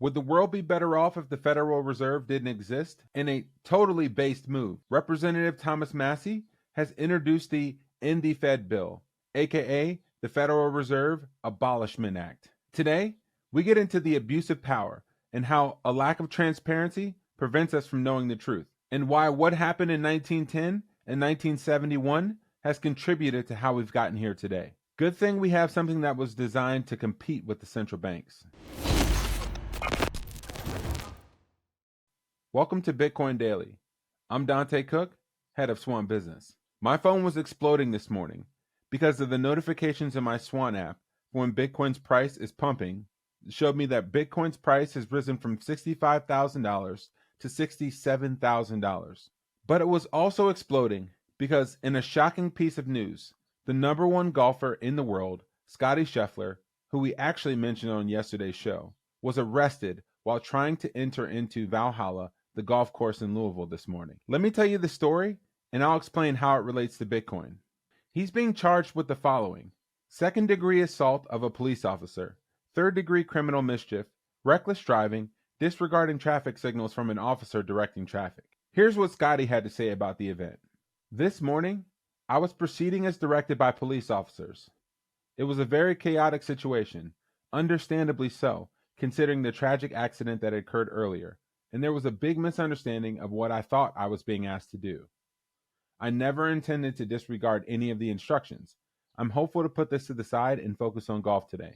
Would the world be better off if the Federal Reserve didn't exist? In a totally based move, Representative Thomas Massie has introduced the End the Fed bill, aka the Federal Reserve Abolishment Act. Today, we get into the abuse of power and how a lack of transparency prevents us from knowing the truth, and why what happened in 1910 and 1971 has contributed to how we've gotten here today. Good thing we have something that was designed to compete with the central banks. Welcome to Bitcoin Daily. I'm Dante Cook, head of Swan Business. My phone was exploding this morning because of the notifications in my Swan app for when Bitcoin's price is pumping. It showed me that Bitcoin's price has risen from $65,000 to $67,000. But it was also exploding because, in a shocking piece of news, the number one golfer in the world, Scottie Scheffler, who we actually mentioned on yesterday's show, was arrested while trying to enter into Valhalla, the golf course in Louisville, this morning. Let me tell you the story, and I'll explain how it relates to Bitcoin. He's being charged with the following: second-degree assault of a police officer, third-degree criminal mischief, reckless driving, disregarding traffic signals from an officer directing traffic. Here's what Scottie had to say about the event. This morning, I was proceeding as directed by police officers. It was a very chaotic situation, understandably so, considering the tragic accident that occurred earlier, and there was a big misunderstanding of what I thought I was being asked to do. I never intended to disregard any of the instructions. I'm hopeful to put this to the side and focus on golf today.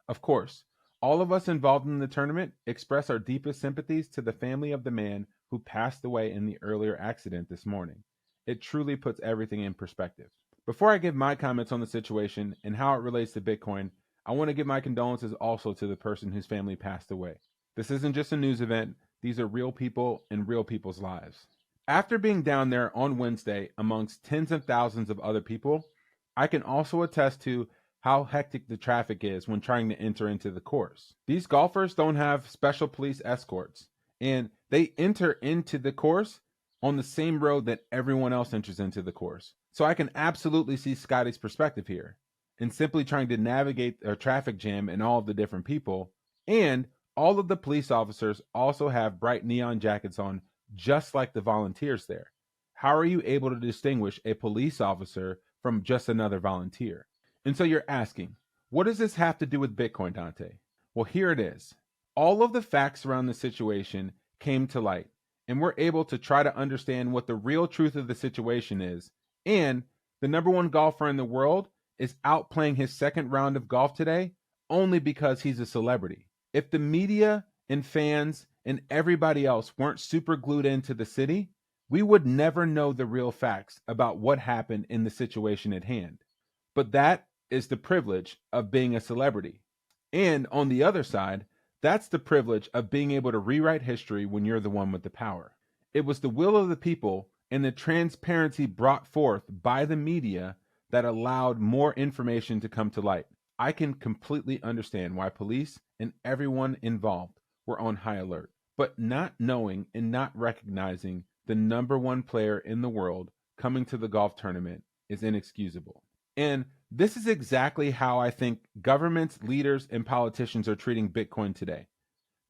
Of course, all of us involved in the tournament express our deepest sympathies to the family of the man who passed away in the earlier accident this morning. It truly puts everything in perspective. Before I give my comments on the situation and how it relates to Bitcoin, I want to give my condolences also to the person whose family passed away. This isn't just a news event. These are real people and real people's lives. After being down there on Wednesday amongst tens of thousands of other people, I can also attest to how hectic the traffic is when trying to enter into the course. These golfers don't have special police escorts, and they enter into the course on the same road that everyone else enters into the course. So I can absolutely see Scottie's perspective here, in simply trying to navigate a traffic jam and all of the different people. And all of the police officers also have bright neon jackets on, just like the volunteers there. How are you able to distinguish a police officer from just another volunteer? And so you're asking, what does this have to do with Bitcoin, Dante? Well, here it is. All of the facts around the situation came to light, and we're able to try to understand what the real truth of the situation is. And the number one golfer in the world is out playing his second round of golf today only because he's a celebrity. If the media and fans and everybody else weren't super glued into the city, we would never know the real facts about what happened in the situation at hand. But that is the privilege of being a celebrity. And on the other side, that's the privilege of being able to rewrite history when you're the one with the power. It was the will of the people and the transparency brought forth by the media that allowed more information to come to light. I can completely understand why police and everyone involved were on high alert, but not knowing and not recognizing the number one player in the world coming to the golf tournament is inexcusable. And this is exactly how I think governments, leaders, and politicians are treating Bitcoin today.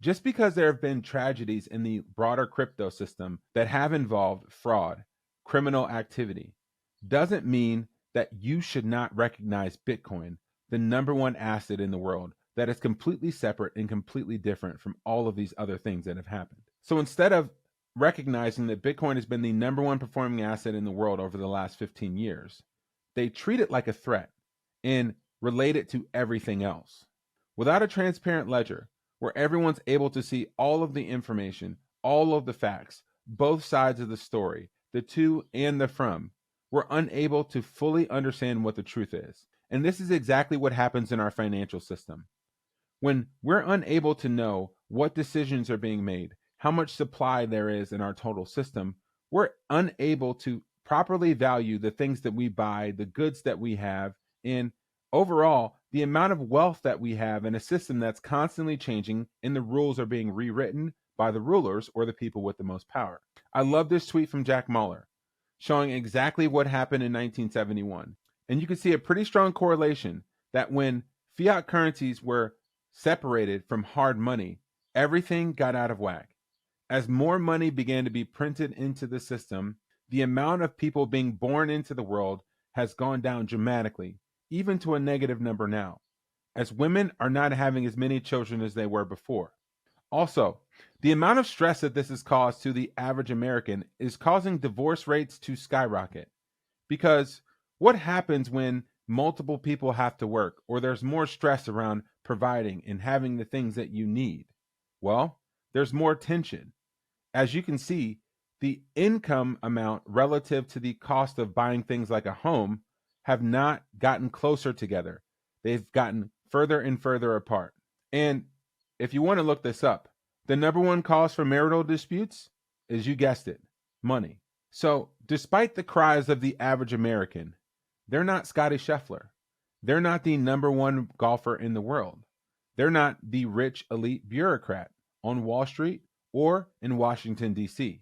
Just because there have been tragedies in the broader crypto system that have involved fraud, criminal activity, doesn't mean that you should not recognize Bitcoin, the number one asset in the world, that is completely separate and completely different from all of these other things that have happened. So instead of recognizing that Bitcoin has been the number one performing asset in the world over the last 15 years, they treat it like a threat and relate it to everything else. Without a transparent ledger, where everyone's able to see all of the information, all of the facts, both sides of the story, the to and the from, we're unable to fully understand what the truth is. And this is exactly what happens in our financial system. When we're unable to know what decisions are being made, how much supply there is in our total system, we're unable to properly value the things that we buy, the goods that we have, and overall, the amount of wealth that we have in a system that's constantly changing and the rules are being rewritten by the rulers or the people with the most power. I love this tweet from Jack Mallers showing exactly what happened in 1971. And you can see a pretty strong correlation that when fiat currencies were separated from hard money, everything got out of whack. As more money began to be printed into the system, the amount of people being born into the world has gone down dramatically, even to a negative number now, as women are not having as many children as they were before. Also, the amount of stress that this has caused to the average American is causing divorce rates to skyrocket. Because what happens when multiple people have to work or there's more stress around providing and having the things that you need? Well, there's more tension. As you can see, the income amount relative to the cost of buying things like a home have not gotten closer together. They've gotten further and further apart. And if you want to look this up, the number one cause for marital disputes is, you guessed it, money. So, despite the cries of the average American, they're not Scottie Scheffler. They're not the number one golfer in the world. They're not the rich elite bureaucrat on Wall Street or in Washington, D.C.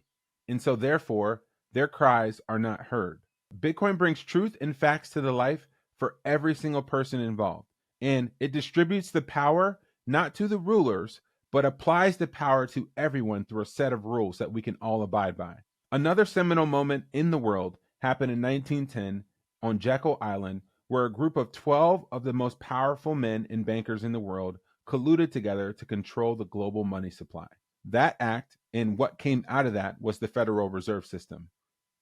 And so, therefore, their cries are not heard. Bitcoin brings truth and facts to the life for every single person involved. And it distributes the power not to the rulers, but applies the power to everyone through a set of rules that we can all abide by. Another seminal moment in the world happened in 1910 on Jekyll Island, where a group of 12 of the most powerful men and bankers in the world colluded together to control the global money supply. That act and what came out of that was the Federal Reserve System.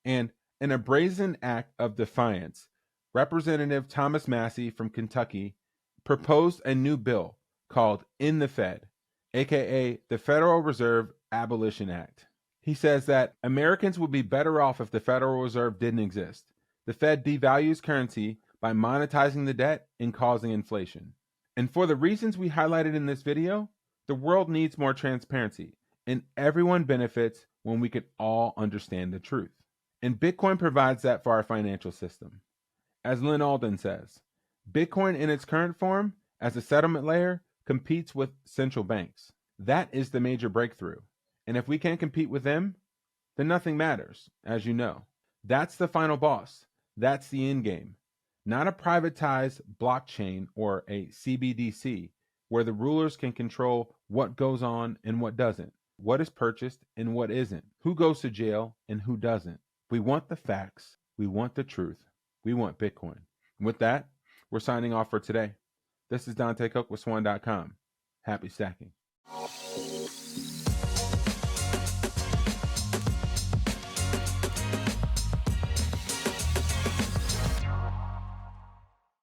And in a brazen act of defiance, Representative Thomas Massie from Kentucky proposed a new bill called In the Fed, aka the Federal Reserve Abolition Act. He says that Americans would be better off if the Federal Reserve didn't exist. The Fed devalues currency by monetizing the debt and causing inflation. And for the reasons we highlighted in this video, the world needs more transparency, and everyone benefits when we can all understand the truth. And Bitcoin provides that for our financial system. As Lynn Alden says, Bitcoin in its current form as a settlement layer competes with central banks. That is the major breakthrough. And if we can't compete with them, then nothing matters, as you know. That's the final boss. That's the end game. Not a privatized blockchain or a CBDC where the rulers can control what goes on and what doesn't, what is purchased and what isn't, who goes to jail and who doesn't. We want the facts. We want the truth. We want Bitcoin. And with that, we're signing off for today. This is Dante Cook with Swan.com. Happy stacking.